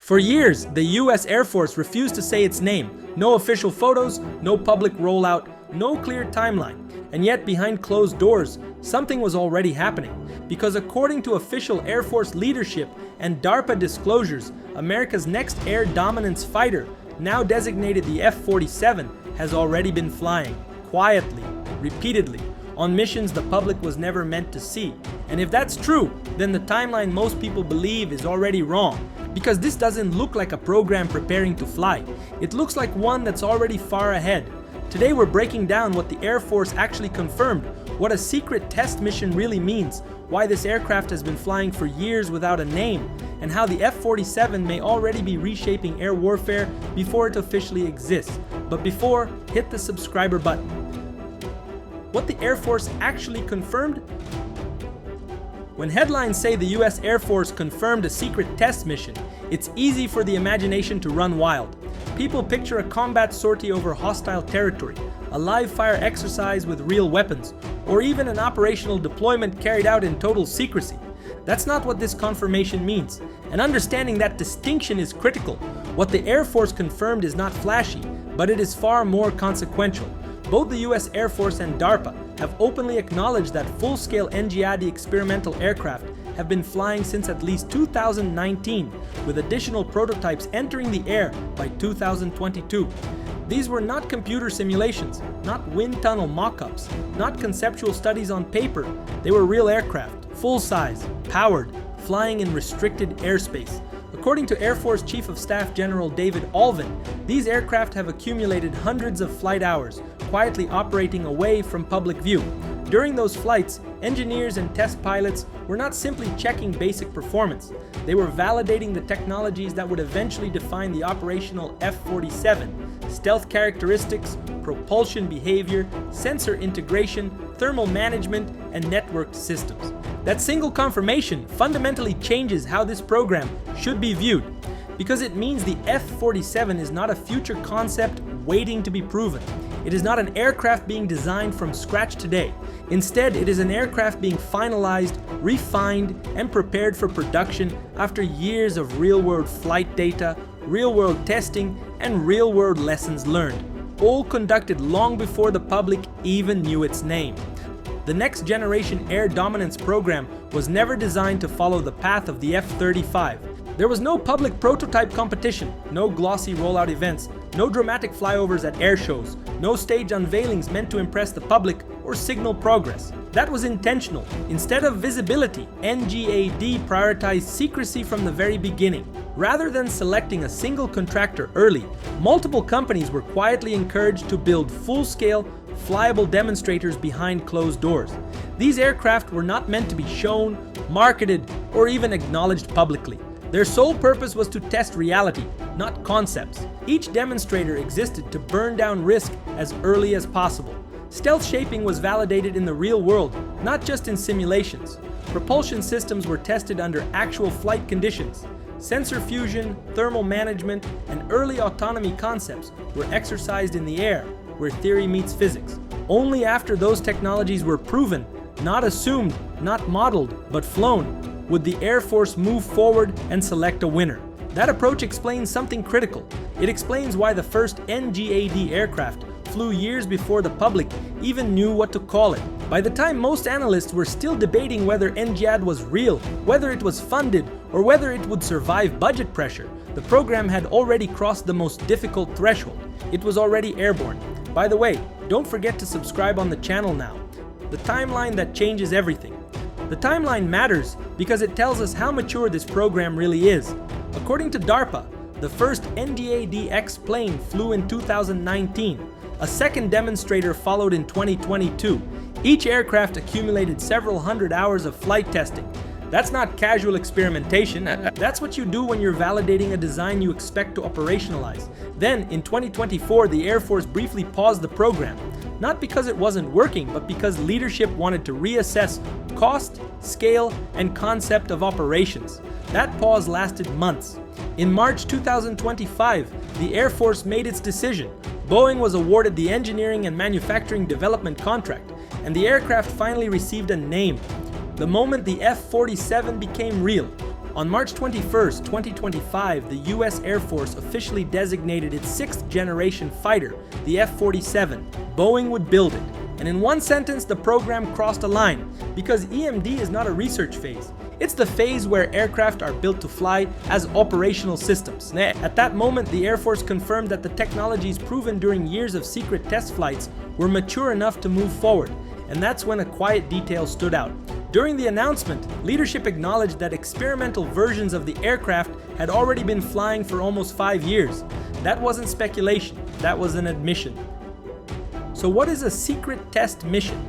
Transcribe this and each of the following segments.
For years, the US Air Force refused to say its name. No official photos, no public rollout, no clear timeline. And yet, behind closed doors, something was already happening. Because according to official Air Force leadership and DARPA disclosures, America's next air dominance fighter, now designated the F-47, has already been flying, quietly, repeatedly, on missions the public was never meant to see. And if that's true, then the timeline most people believe is already wrong. Because this doesn't look like a program preparing to fly. It looks like one that's already far ahead. Today we're breaking down what the Air Force actually confirmed, what a secret test mission really means, why this aircraft has been flying for years without a name, and how the F-47 may already be reshaping air warfare before it officially exists. But before, hit the subscriber button. What the Air Force actually confirmed? When headlines say the US Air Force confirmed a secret test mission, it's easy for the imagination to run wild. People picture a combat sortie over hostile territory, a live-fire exercise with real weapons, or even an operational deployment carried out in total secrecy. That's not what this confirmation means, and understanding that distinction is critical. What the Air Force confirmed is not flashy, but it is far more consequential. Both the US Air Force and DARPA have openly acknowledged that full-scale NGAD experimental aircraft have been flying since at least 2019, with additional prototypes entering the air by 2022. These were not computer simulations, not wind tunnel mock-ups, not conceptual studies on paper. They were real aircraft, full-size, powered, flying in restricted airspace. According to Air Force Chief of Staff General David Allvin, these aircraft have accumulated hundreds of flight hours, quietly operating away from public view. During those flights, engineers and test pilots were not simply checking basic performance. They were validating the technologies that would eventually define the operational F-47, stealth characteristics, propulsion behavior, sensor integration, thermal management, and networked systems. That single confirmation fundamentally changes how this program should be viewed, because it means the F-47 is not a future concept waiting to be proven. It is not an aircraft being designed from scratch today. Instead, it is an aircraft being finalized, refined, and prepared for production after years of real-world flight data, real-world testing, and real-world lessons learned, all conducted long before the public even knew its name. The next generation air dominance program was never designed to follow the path of the F-35. There was no public prototype competition, no glossy rollout events, no dramatic flyovers at air shows, no stage unveilings meant to impress the public or signal progress. That was intentional. Instead of visibility, NGAD prioritized secrecy from the very beginning. Rather than selecting a single contractor early, multiple companies were quietly encouraged to build full-scale, flyable demonstrators behind closed doors. These aircraft were not meant to be shown, marketed, or even acknowledged publicly. Their sole purpose was to test reality, not concepts. Each demonstrator existed to burn down risk as early as possible. Stealth shaping was validated in the real world, not just in simulations. Propulsion systems were tested under actual flight conditions. Sensor fusion, thermal management, and early autonomy concepts were exercised in the air, where theory meets physics. Only after those technologies were proven, not assumed, not modeled, but flown, would the Air Force move forward and select a winner. That approach explains something critical. It explains why the first NGAD aircraft flew years before the public even knew what to call it. By the time most analysts were still debating whether NGAD was real, whether it was funded, or whether it would survive budget pressure, the program had already crossed the most difficult threshold. It was already airborne. By the way, don't forget to subscribe on the channel now. The timeline that changes everything. The timeline matters because it tells us how mature this program really is. According to DARPA, the first NGAD-X plane flew in 2019. A second demonstrator followed in 2022. Each aircraft accumulated several hundred hours of flight testing. That's not casual experimentation. That's what you do when you're validating a design you expect to operationalize. Then, in 2024, the Air Force briefly paused the program. Not because it wasn't working, but because leadership wanted to reassess cost, scale, and concept of operations. That pause lasted months. In March 2025, the Air Force made its decision. Boeing was awarded the engineering and manufacturing development contract, and the aircraft finally received a name. The moment the F-47 became real, On March 21, 2025, the US Air Force officially designated its 6th generation fighter, the F-47. Boeing would build it. And in one sentence, the program crossed a line, because EMD is not a research phase. It's the phase where aircraft are built to fly as operational systems. At that moment, the Air Force confirmed that the technologies proven during years of secret test flights were mature enough to move forward. And that's when a quiet detail stood out. During the announcement, leadership acknowledged that experimental versions of the aircraft had already been flying for almost 5 years. That wasn't speculation, that was an admission. So what is a secret test mission?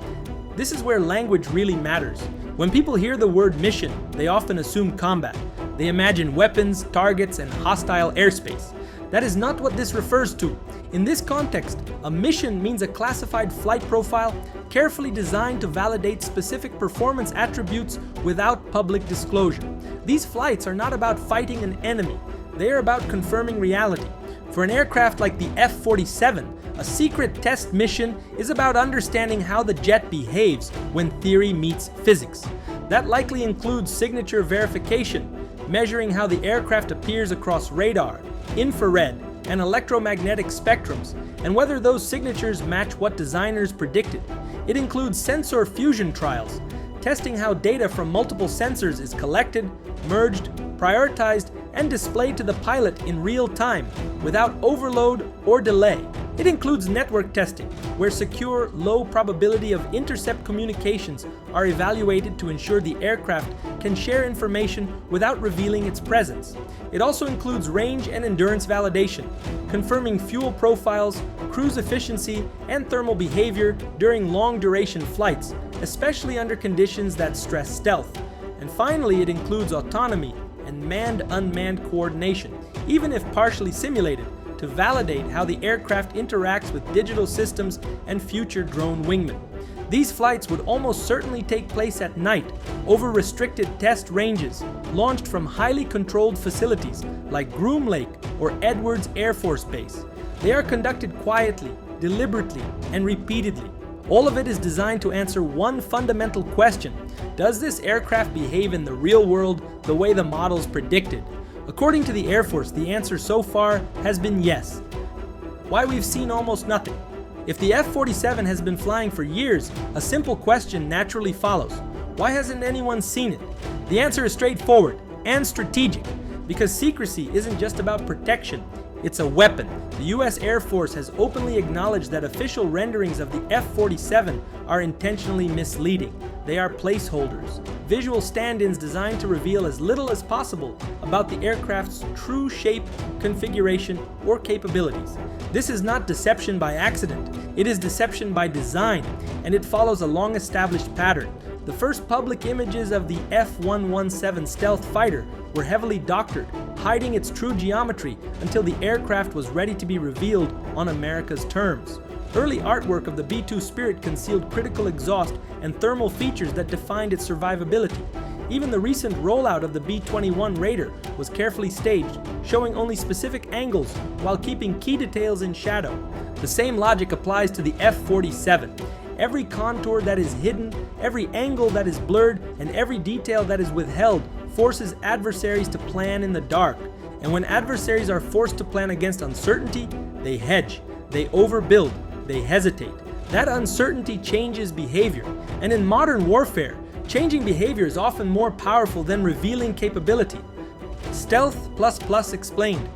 This is where language really matters. When people hear the word mission, they often assume combat. They imagine weapons, targets, and hostile airspace. That is not what this refers to. In this context, a mission means a classified flight profile carefully designed to validate specific performance attributes without public disclosure. These flights are not about fighting an enemy. They are about confirming reality. For an aircraft like the F-47, a secret test mission is about understanding how the jet behaves when theory meets physics. That likely includes signature verification, measuring how the aircraft appears across radar, infrared, and electromagnetic spectrums, and whether those signatures match what designers predicted. It includes sensor fusion trials, testing how data from multiple sensors is collected, merged, prioritized, and displayed to the pilot in real time, without overload or delay. It includes network testing, where secure, low probability of intercept communications are evaluated to ensure the aircraft can share information without revealing its presence. It also includes range and endurance validation, confirming fuel profiles, cruise efficiency, and thermal behavior during long-duration flights, especially under conditions that stress stealth. And finally, it includes autonomy and manned-unmanned coordination, even if partially simulated, to validate how the aircraft interacts with digital systems and future drone wingmen. These flights would almost certainly take place at night, over restricted test ranges, launched from highly controlled facilities like Groom Lake or Edwards Air Force Base. They are conducted quietly, deliberately, and repeatedly. All of it is designed to answer one fundamental question: does this aircraft behave in the real world the way the models predicted? According to the Air Force, the answer so far has been yes. Why we've seen almost nothing? If the F-47 has been flying for years, a simple question naturally follows. Why hasn't anyone seen it? The answer is straightforward and strategic, because secrecy isn't just about protection, it's a weapon. The US Air Force has openly acknowledged that official renderings of the F-47 are intentionally misleading. They are placeholders, visual stand-ins designed to reveal as little as possible about the aircraft's true shape, configuration, or capabilities. This is not deception by accident, it is deception by design, and it follows a long-established pattern. The first public images of the F-117 stealth fighter were heavily doctored, hiding its true geometry until the aircraft was ready to be revealed on America's terms. Early artwork of the B-2 Spirit concealed critical exhaust and thermal features that defined its survivability. Even the recent rollout of the B-21 Raider was carefully staged, showing only specific angles while keeping key details in shadow. The same logic applies to the F-47. Every contour that is hidden, every angle that is blurred, and every detail that is withheld forces adversaries to plan in the dark. And when adversaries are forced to plan against uncertainty, they hedge, they overbuild, they hesitate. That uncertainty changes behavior. And in modern warfare, changing behavior is often more powerful than revealing capability. Stealth ++ explained.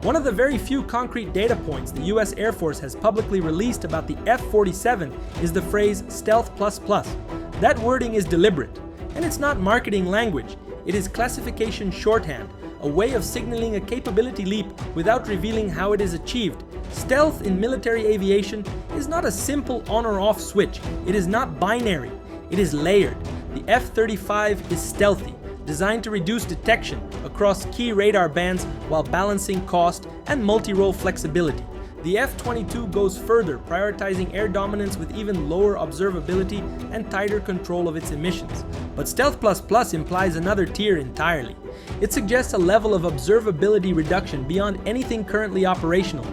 One of the very few concrete data points the US Air Force has publicly released about the F-47 is the phrase stealth ++. That wording is deliberate, and it's not marketing language. It is classification shorthand, a way of signaling a capability leap without revealing how it is achieved. Stealth in military aviation is not a simple on or off switch. It is not binary. It is layered. The F-35 is stealthy, designed to reduce detection across key radar bands while balancing cost and multi-role flexibility. The F-22 goes further, prioritizing air dominance with even lower observability and tighter control of its emissions. But Stealth ++ implies another tier entirely. It suggests a level of observability reduction beyond anything currently operational.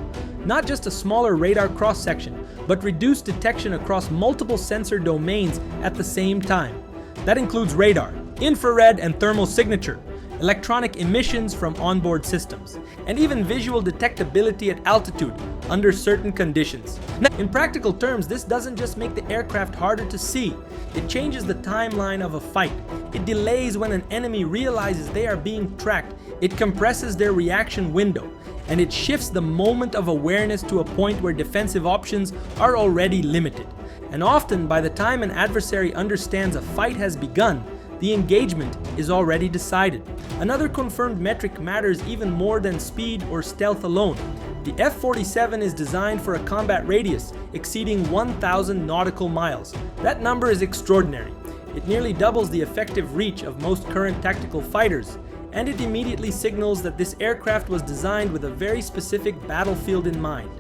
Not just a smaller radar cross-section, but reduced detection across multiple sensor domains at the same time. That includes radar, infrared, and thermal signature. electronic emissions from onboard systems, and even visual detectability at altitude under certain conditions. Now, in practical terms, this doesn't just make the aircraft harder to see, it changes the timeline of a fight. It delays when an enemy realizes they are being tracked, it compresses their reaction window, and it shifts the moment of awareness to a point where defensive options are already limited. And often, by the time an adversary understands a fight has begun, the engagement is already decided. Another confirmed metric matters even more than speed or stealth alone. The F-47 is designed for a combat radius exceeding 1,000 nautical miles. That number is extraordinary. It nearly doubles the effective reach of most current tactical fighters, and it immediately signals that this aircraft was designed with a very specific battlefield in mind: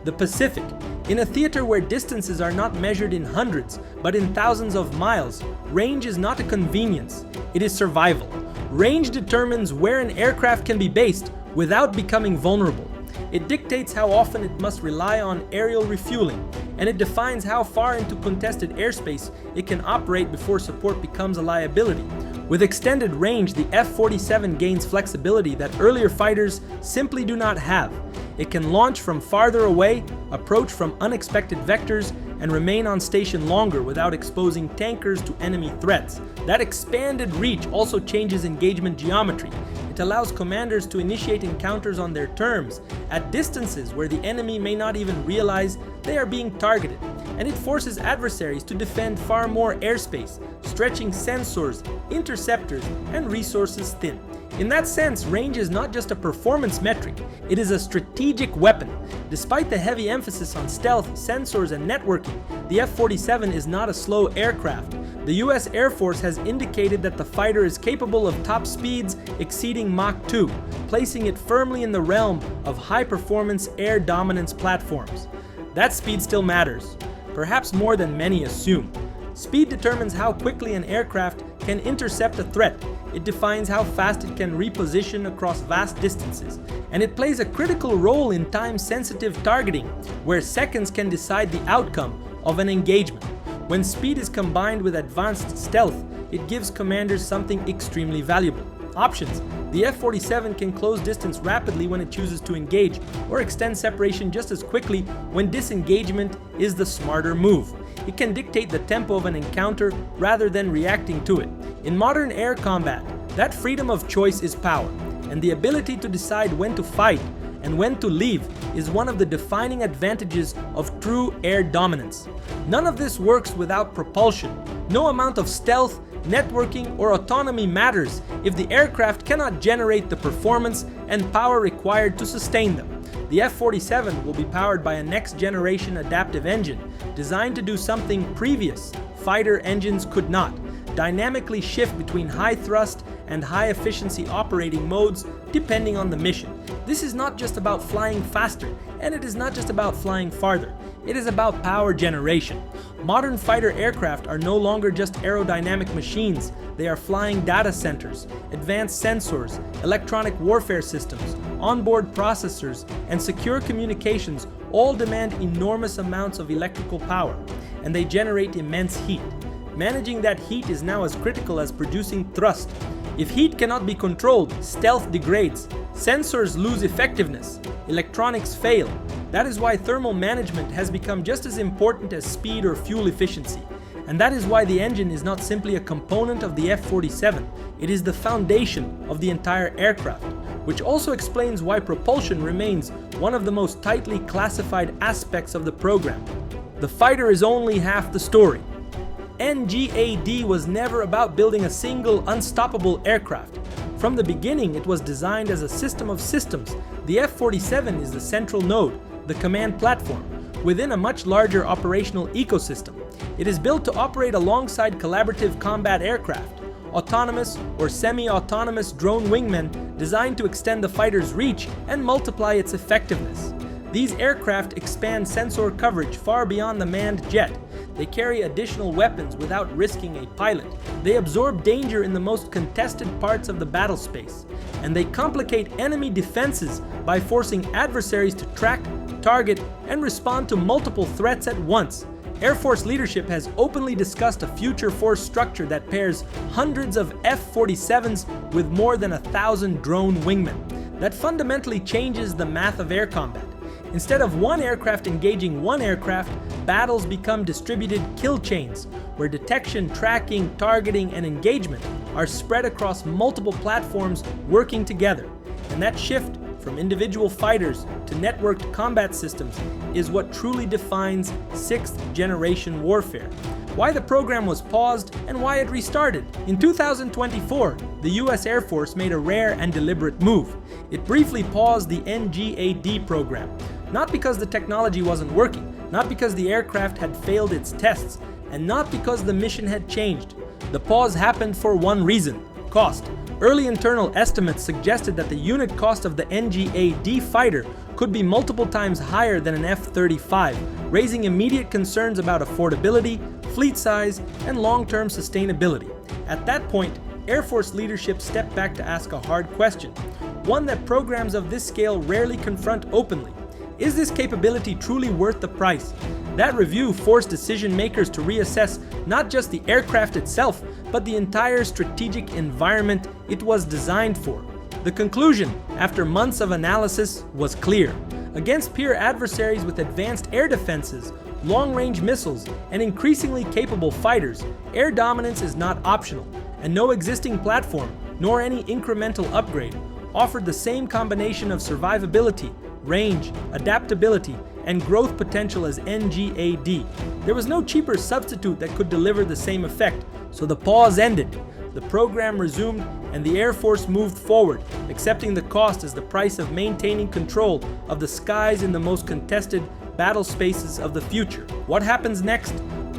the Pacific. In a theater where distances are not measured in hundreds, but in thousands of miles, range is not a convenience, it is survival. Range determines where an aircraft can be based without becoming vulnerable. It dictates how often it must rely on aerial refueling, and it defines how far into contested airspace it can operate before support becomes a liability. With extended range, the F-47 gains flexibility that earlier fighters simply do not have. It can launch from farther away, approach from unexpected vectors, and remain on station longer without exposing tankers to enemy threats. That expanded reach also changes engagement geometry. It allows commanders to initiate encounters on their terms, at distances where the enemy may not even realize they are being targeted. And it forces adversaries to defend far more airspace, stretching sensors, interceptors, and resources thin. In that sense, range is not just a performance metric, it is a strategic weapon. Despite the heavy emphasis on stealth, sensors, and networking, the F-47 is not a slow aircraft. The US Air Force has indicated that the fighter is capable of top speeds exceeding Mach 2, placing it firmly in the realm of high-performance air dominance platforms. That speed still matters, perhaps more than many assume. Speed determines how quickly an aircraft can intercept a threat. It defines how fast it can reposition across vast distances, and it plays a critical role in time-sensitive targeting, where seconds can decide the outcome of an engagement. When speed is combined with advanced stealth, it gives commanders something extremely valuable: options. The F-47 can close distance rapidly when it chooses to engage, or extend separation just as quickly when disengagement is the smarter move. It can dictate the tempo of an encounter rather than reacting to it. In modern air combat, that freedom of choice is power, and the ability to decide when to fight and when to leave is one of the defining advantages of true air dominance. None of this works without propulsion. No amount of stealth, networking, or autonomy matters if the aircraft cannot generate the performance and power required to sustain them. The F-47 will be powered by a next-generation adaptive engine designed to do something previous fighter engines could not: dynamically shift between high-thrust and high-efficiency operating modes depending on the mission. This is not just about flying faster, and it is not just about flying farther. It is about power generation. Modern fighter aircraft are no longer just aerodynamic machines. They are flying data centers, advanced sensors, electronic warfare systems, onboard processors, and secure communications all demand enormous amounts of electrical power, and they generate immense heat. Managing that heat is now as critical as producing thrust. If heat cannot be controlled, stealth degrades, sensors lose effectiveness, electronics fail. That is why thermal management has become just as important as speed or fuel efficiency. And that is why the engine is not simply a component of the F-47, it is the foundation of the entire aircraft, which also explains why propulsion remains one of the most tightly classified aspects of the program. The fighter is only half the story. NGAD was never about building a single, unstoppable aircraft. From the beginning, it was designed as a system of systems. The F-47 is the central node, the command platform, within a much larger operational ecosystem. It is built to operate alongside collaborative combat aircraft, autonomous or semi-autonomous drone wingmen designed to extend the fighter's reach and multiply its effectiveness. These aircraft expand sensor coverage far beyond the manned jet. They carry additional weapons without risking a pilot. They absorb danger in the most contested parts of the battle space. And they complicate enemy defenses by forcing adversaries to track, target, and respond to multiple threats at once. Air Force leadership has openly discussed a future force structure that pairs hundreds of F-47s with more than 1,000 drone wingmen. That fundamentally changes the math of air combat. Instead of one aircraft engaging one aircraft, battles become distributed kill chains, where detection, tracking, targeting, and engagement are spread across multiple platforms working together. And that shift from individual fighters to networked combat systems is what truly defines 6th generation warfare. Why the program was paused and why it restarted. In 2024, the US Air Force made a rare and deliberate move. It briefly paused the NGAD program, not because the technology wasn't working, not because the aircraft had failed its tests, and not because the mission had changed. The pause happened for one reason: cost. Early internal estimates suggested that the unit cost of the NGAD fighter could be multiple times higher than an F-35, raising immediate concerns about affordability, fleet size, and long-term sustainability. At that point, Air Force leadership stepped back to ask a hard question, one that programs of this scale rarely confront openly. Is this capability truly worth the price? That review forced decision makers to reassess not just the aircraft itself, but the entire strategic environment it was designed for. The conclusion, after months of analysis, was clear. Against peer adversaries with advanced air defenses, long-range missiles, and increasingly capable fighters, air dominance is not optional, and no existing platform, nor any incremental upgrade, offered the same combination of survivability, range, adaptability, and growth potential as NGAD. There was no cheaper substitute that could deliver the same effect, so the pause ended. The program resumed and the Air Force moved forward, accepting the cost as the price of maintaining control of the skies in the most contested battle spaces of the future. What happens next?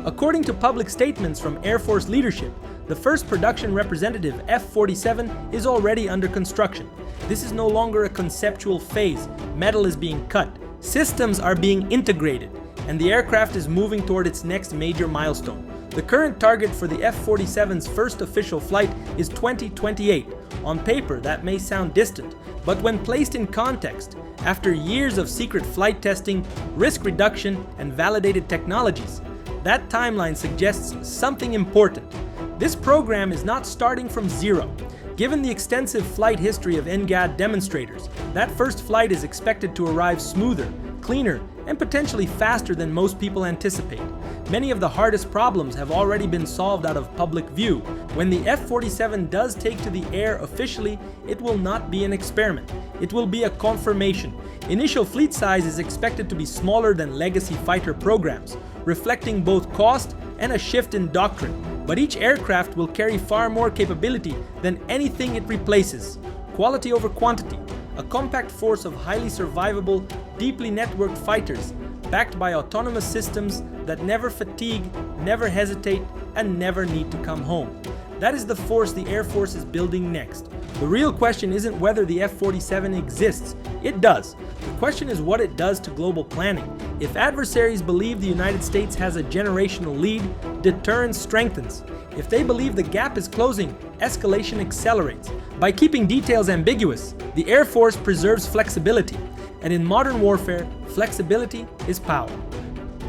According to public statements from Air Force leadership, the first production representative F-47 is already under construction. This is no longer a conceptual phase. Metal is being cut, systems are being integrated, and the aircraft is moving toward its next major milestone. The current target for the F-47's first official flight is 2028. On paper, that may sound distant, but when placed in context, after years of secret flight testing, risk reduction, and validated technologies, that timeline suggests something important. This program is not starting from zero. Given the extensive flight history of NGAD demonstrators, that first flight is expected to arrive smoother, cleaner, and potentially faster than most people anticipate. Many of the hardest problems have already been solved out of public view. When the F-47 does take to the air officially, it will not be an experiment. It will be a confirmation. Initial fleet size is expected to be smaller than legacy fighter programs, reflecting both cost and a shift in doctrine. But each aircraft will carry far more capability than anything it replaces. Quality over quantity. A compact force of highly survivable, deeply networked fighters, backed by autonomous systems that never fatigue, never hesitate, and never need to come home. That is the force the Air Force is building next. The real question isn't whether the F-47 exists. It does. The question is what it does to global planning. If adversaries believe the United States has a generational lead, deterrence strengthens. If they believe the gap is closing, escalation accelerates. By keeping details ambiguous, the Air Force preserves flexibility. And in modern warfare, flexibility is power.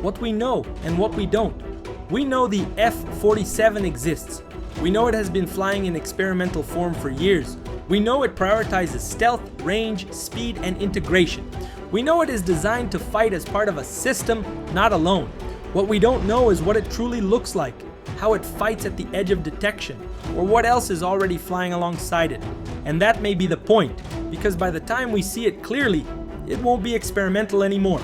What we know and what we don't. We know the F-47 exists. We know it has been flying in experimental form for years. We know it prioritizes stealth, range, speed, and integration. We know it is designed to fight as part of a system, not alone. What we don't know is what it truly looks like, how it fights at the edge of detection, or what else is already flying alongside it. And that may be the point, because by the time we see it clearly, it won't be experimental anymore.